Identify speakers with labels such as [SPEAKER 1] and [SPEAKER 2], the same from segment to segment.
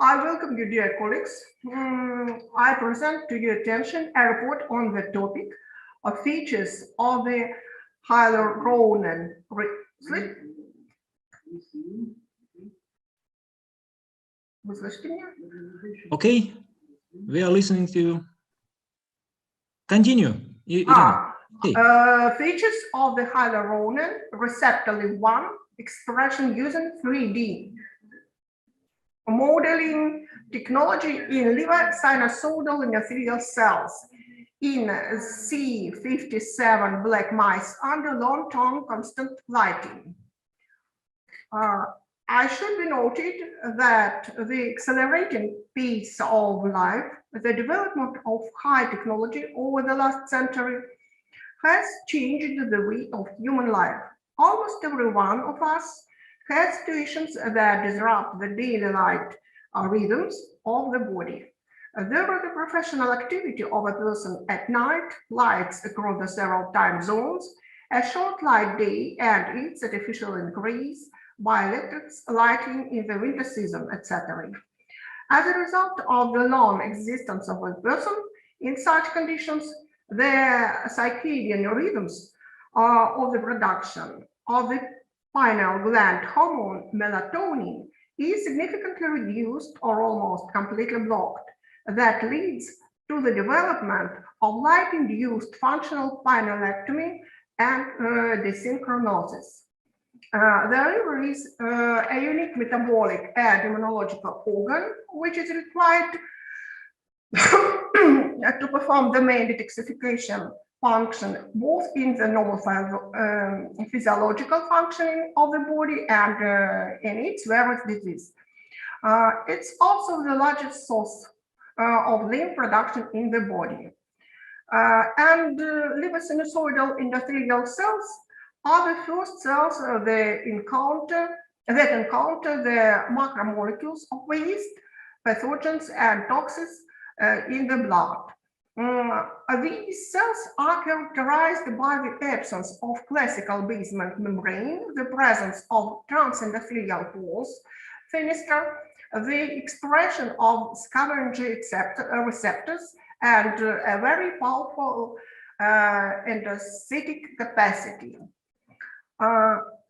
[SPEAKER 1] I welcome you, dear colleagues. I present to your attention a report on the topic of features of the hyaluronan.
[SPEAKER 2] Okay, we are listening to you. Continue, Irina.
[SPEAKER 1] Features of the hyaluronan receptor LYVE-1 expression using 3D modeling technology in liver sinusoidal endothelial cells in C57 black mice under long-term constant lighting. I should be noted that the accelerating pace of life, the development of high technology over the last century, has changed the way of human life. Almost every one of us has situations that disrupt the daily light rhythms of the body. There is the professional activity of a person at night, lights across the several time zones, a short light day and its artificial increase by electric lighting in the winter season, etc. As a result of the long existence of a person in such conditions, the circadian rhythms of the production of the pineal gland hormone melatonin is significantly reduced or almost completely blocked. That leads to the development of light-induced functional pinealectomy and desynchronisis. The liver is a unique metabolic and immunological organ which is required to perform the main detoxification function both in the normal physiological functioning of the body and in its various disease. It's also the largest source of lymph production in the body. Liver sinusoidal endothelial cells are the first cells that encounter the macromolecules of waste, pathogens, and toxins in the blood. These cells are characterized by the absence of classical basement membrane, the presence of transendothelial pores, fenestra, the expression of scavenging receptors, and a very powerful endocytic capacity.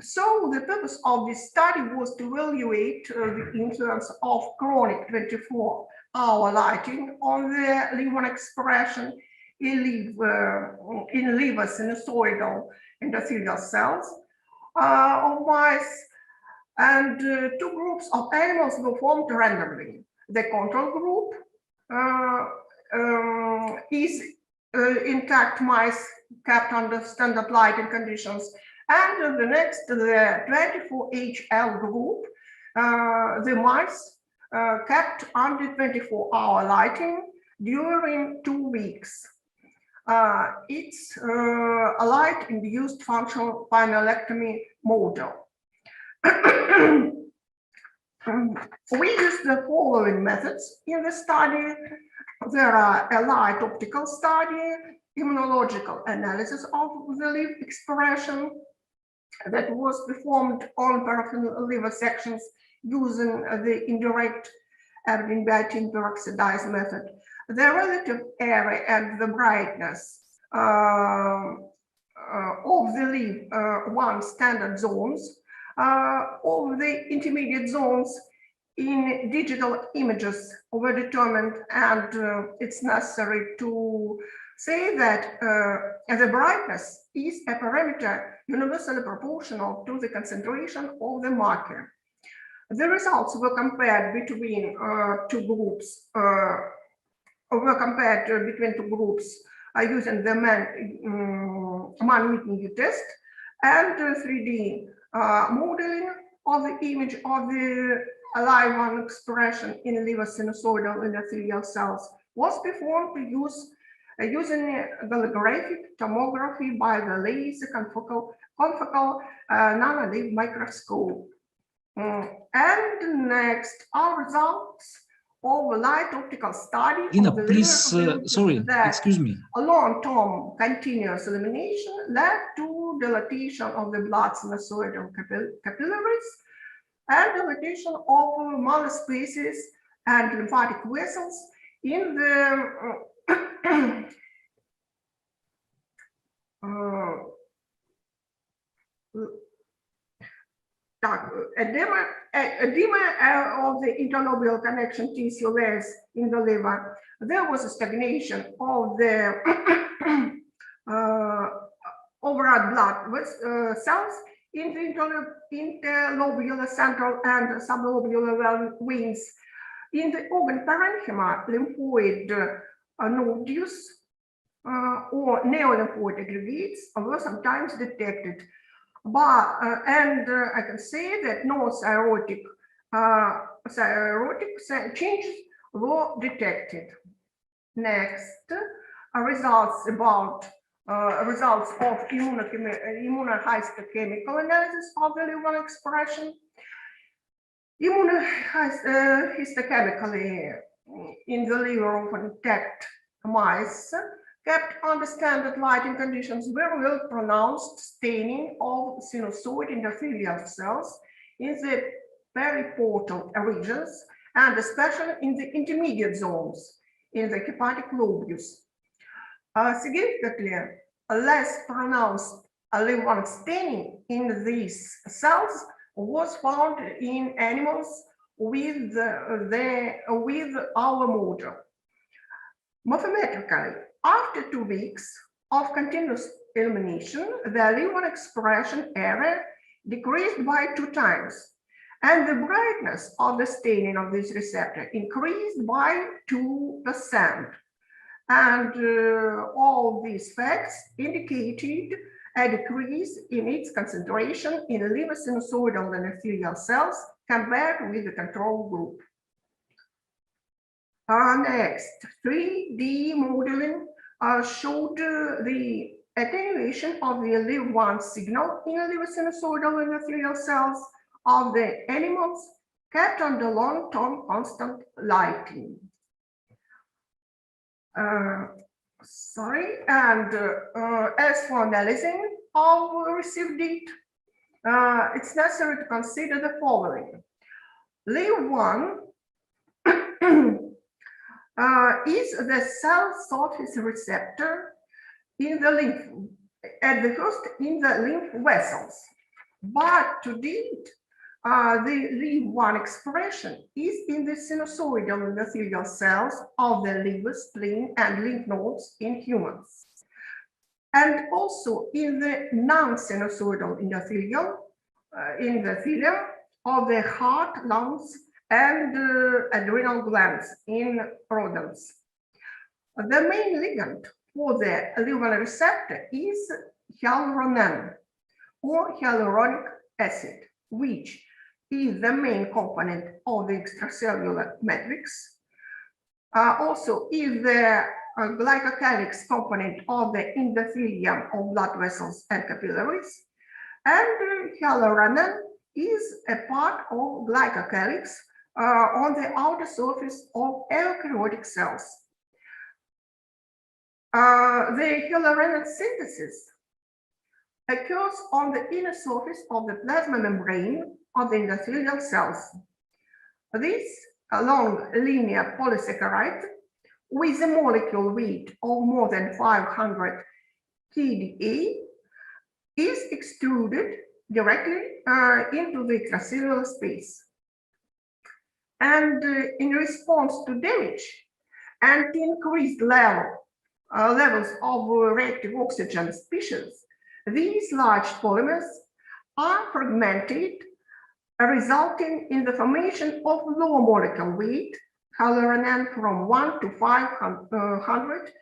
[SPEAKER 1] So the purpose of this study was to evaluate the influence of chronic 24-hour lighting on the LYVE-1 expression in liver sinusoidal endothelial cells of mice, and two groups of animals were formed randomly. The control group is intact mice kept under standard lighting conditions, and the next, the 24HL group, the mice kept under 24-hour lighting during 2 weeks. It's a light-induced functional pinealectomy model. We use the following methods in the study. There are a light optical study, immunological analysis of the LYVE expression that was performed on peripheral liver sections using the indirect adenine peroxidase method. The relative area and the brightness of the LYVE-1 standard zones of the intermediate zones in digital images were determined, and it's necessary to say that the brightness is a parameter universally proportional to the concentration of the marker. The results were compared between two groups, using the man-Whitney test and 3D modeling of the image of the LYVE-1 expression in liver sinusoidal endothelial cells was performed using the lithographic tomography by the laser confocal nanolith microscope. And next, our results of a light optical study.
[SPEAKER 2] Ina, please, sorry, excuse me.
[SPEAKER 1] A long-term continuous elimination led to dilatation of the blood sinusoidal capillaries and dilatation of monospaces and lymphatic vessels in the edema of the interlobular connection tissue layers in the liver. There was a stagnation of the overall blood cells in the interlobular central and sublobular veins. In the organ parenchyma, lymphoid nodules or neolymphoid aggregates were sometimes detected. But I can say that no cyrotic changes were detected. Next, results of immunohistochemical analysis of the liver expression. Immunohistochemically in the liver of intact mice kept under standard lighting conditions very well pronounced staining of sinusoid endothelial cells in the periportal regions and especially in the intermediate zones in the hepatic lobes. Significantly less pronounced liver staining in these cells was found in animals with our model. Morphometrically, after 2 weeks of continuous elimination, the liver expression area decreased by 2 times, and the brightness of the staining of this receptor increased by 2%. And all these facts indicated a decrease in its concentration in liver sinusoidal endothelial cells compared with the control group. Next, 3D modeling showed the attenuation of the LYVE-1 signal in liver sinusoidal endothelial cells of the animals kept under long-term constant lighting. As for analyzing of received data, it's necessary to consider the following. LYVE-1 is the cell surface receptor in the lymph, at the first in the lymph vessels. But to date, the LYVE-1 expression is in the sinusoidal endothelial cells of the liver, spleen, and lymph nodes in humans, and also in the non-sinusoidal endothelium of the heart, lungs, and adrenal glands in rodents. The main ligand for the liver receptor is hyaluronan or hyaluronic acid, which is the main component of the extracellular matrix. Also is the glycocalyx component of the endothelium of blood vessels and capillaries, and hyaluronan is a part of glycocalyx on the outer surface of eukaryotic cells. The hyaluronan synthesis occurs on the inner surface of the plasma membrane of the endothelial cells. This long linear polysaccharide with a molecule weight of more than 500 kDa is extruded directly into the extracellular space. And in response to damage and increased levels of reactive oxygen species, these large polymers are fragmented, resulting in the formation of low molecular weight hyaluronan from 1 to 500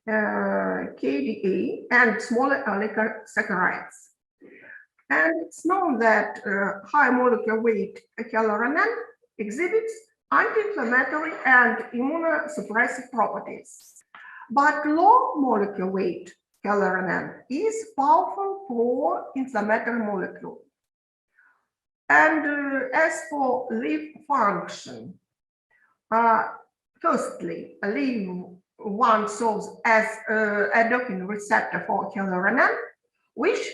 [SPEAKER 1] kDa and smaller oligosaccharides. And it's known that high molecular weight hyaluronan exhibits anti-inflammatory and immunosuppressive properties. But low molecular weight hyaluronan is powerful pro-inflammatory molecule. And as for LYVE function, firstly, LYVE-1 serves as a docking receptor for hyaluronan, which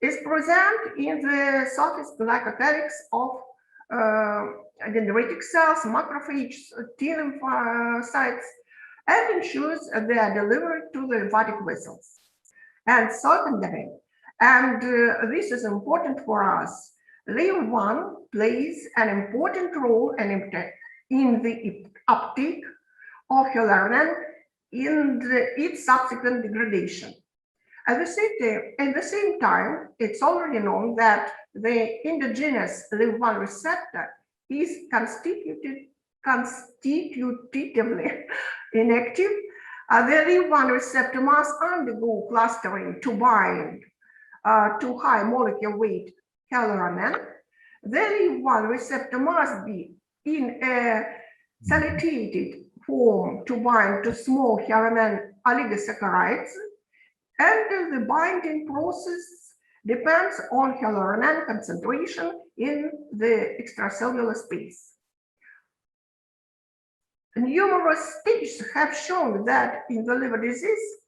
[SPEAKER 1] is present in the surface glycocalyx of dendritic cells, macrophages, T lymphocytes, and ensures their delivery to the lymphatic vessels. And secondary, and this is important for us, LYVE-1 plays an important role in the uptake of hyaluronan in its subsequent degradation. At the same time, it's already known that the endogenous LYVE-1 receptor is constitutively inactive. The LYVE-1 receptor must undergo clustering to bind to high molecular weight hyaluronan. The LYVE-1 receptor must be in a salicylated form to bind to small hyaluronan oligosaccharides, and the binding process depends on hyaluronan concentration in the extracellular space. Numerous studies have shown that in the liver disease,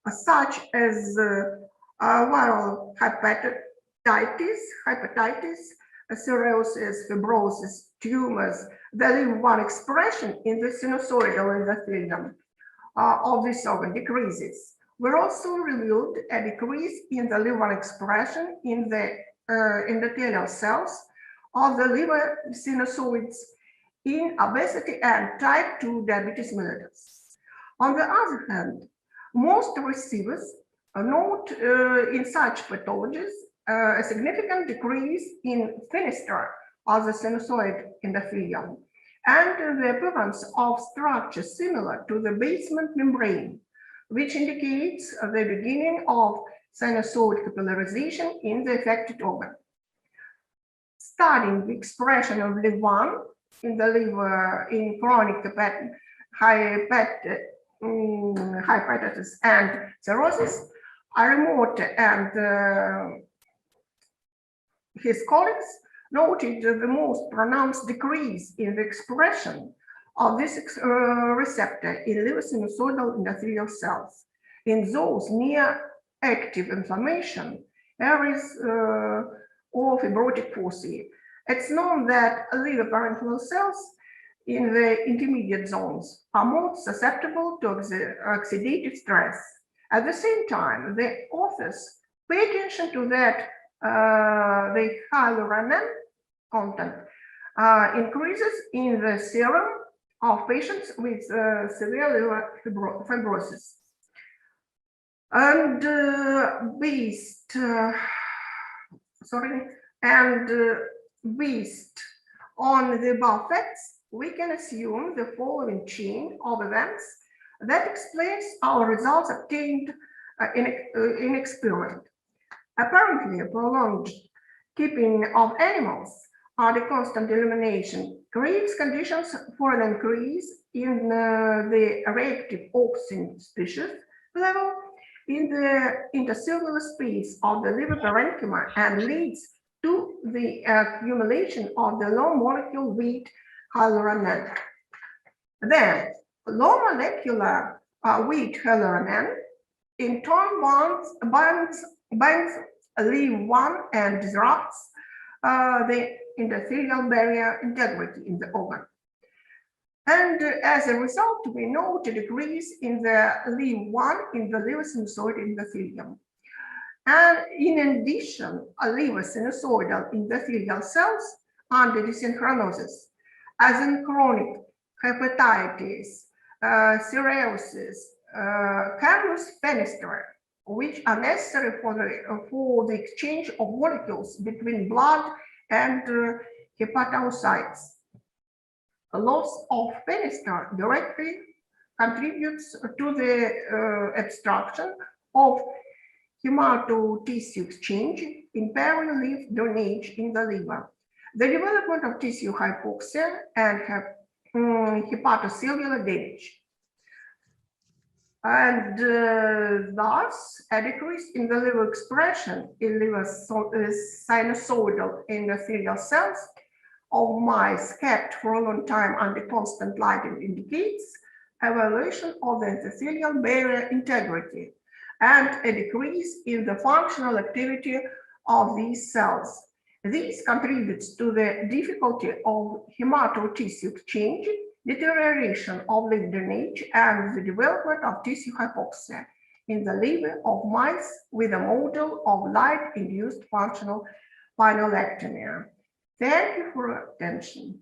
[SPEAKER 1] such as viral hepatitis, cirrhosis, fibrosis, tumors, the LYVE-1 expression in the sinusoidal endothelium of this organ decreases. We're also revealed a decrease in the LYVE-1 expression in the endothelial cells of the liver sinusoids in obesity and type 2 diabetes mellitus. On the other hand, most receivers note in such pathologies a significant decrease in fenestra of the sinusoid endothelium and the appearance of structure similar to the basement membrane, which indicates the beginning of sinusoid capillarization in the affected organ. Studying the expression of LYVE-1 in the liver in chronic hepatitis and cirrhosis, Arimote and his colleagues noted the most pronounced decrease in the expression of this receptor in liver sinusoidal endothelial cells in those near active inflammation areas or fibrotic foci. It's known that liver parenchymal cells in the intermediate zones are more susceptible to oxidative stress. At the same time, the authors pay attention to that the hyaluronan content increases in the serum of patients with severe liver fibrosis. And based on the above facts, we can assume the following chain of events that explains our results obtained in experiment. Apparently, a prolonged keeping of animals under constant illumination creates conditions for an increase in the reactive oxygen species level in the intercellular space of the liver parenchyma and leads to the accumulation of the low molecular weight hyaluronan. Then, low molecular weight hyaluronan in turn binds LYVE-1 and disrupts the endothelial barrier integrity in the organ. And as a result, we note a decrease in the LYVE-1 in the liver sinusoid endothelium. And in addition, liver sinusoidal endothelial cells under dysynchronosis, as in chronic hepatitis, cirrhosis, can lose fenestra, which are necessary for the exchange of molecules between blood and hepatocytes. A loss of fenestra directly contributes to the obstruction of hematotissue exchange, impairing lymph drainage in the liver, the development of tissue hypoxia, and hepatocellular damage. And thus, a decrease in the liver expression in liver sinusoidal endothelial cells of mice kept for a long time under constant lighting indicates a violation of the endothelial barrier integrity and a decrease in the functional activity of these cells. This contributes to the difficulty of hematotissue exchange, deterioration of lymph drainage, and the development of tissue hypoxia in the liver of mice with a model of light-induced functional spinal ectomy. Thank you for your attention.